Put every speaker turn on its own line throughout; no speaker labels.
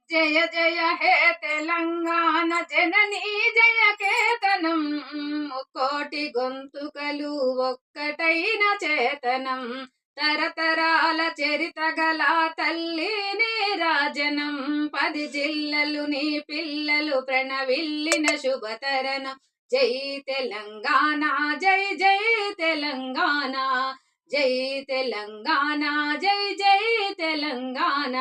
జయ జయ హే తెలంగాణ జననీ జయ కేతనం, కోటి గొంతుకలు ఒక్కటైన చేతనం, తరతరాల చరిత గల తల్లి నీరాజనం, 10 జిల్లలు నీ పిల్లలు ప్రణవిల్లిన శుభతరణం. జై తెలంగాణ జై జై తెలంగాణ, జై తెలంగాణ జై జై తెలంగాణ.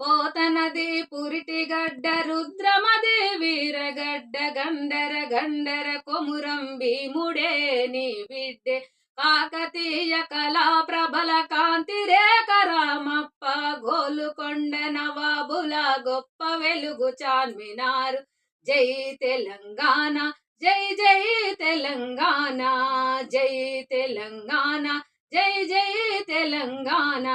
పోతనది పురిటిగడ్డ రుద్రమది వీరగడ్డ, గండర గండర కొమురం భీముడే నీ బిడ్డే, కాకతీయ కళా ప్రబల కాంతి రేఖ రామప్ప, గోలుకొండ నవాబుల గొప్ప వెలుగు చార్మినారు. జై తెలంగాణ జై జై తెలంగాణ, జై తెలంగాణ జై జై తెలంగాణ.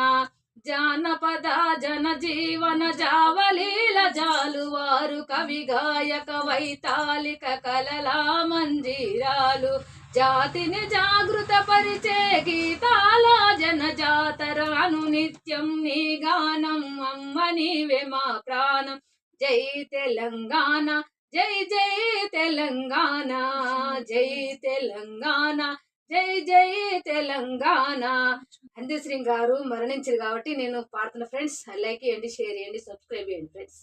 జానపద జనజీవన జావలీల జాలువారు, కవి గాయక వైతాళిక కలల మంజీరాలు, జాతిని జాగృత పరిచే గీతాల జనజాతర, అనునిత్యం నీ గానం అమ్మ నీవే మా ప్రాణం. జై తెలంగాణ జై జై తెలంగాణ, జై తెలంగాణ జై జై తెలంగాణ. అందశ్రీ గారు మరణించారు కాబట్టి నేను పాడుతున్న ఫ్రెండ్స్. లైక్ చేయండి, షేర్ చేయండి, సబ్స్క్రైబ్ చేయండి ఫ్రెండ్స్.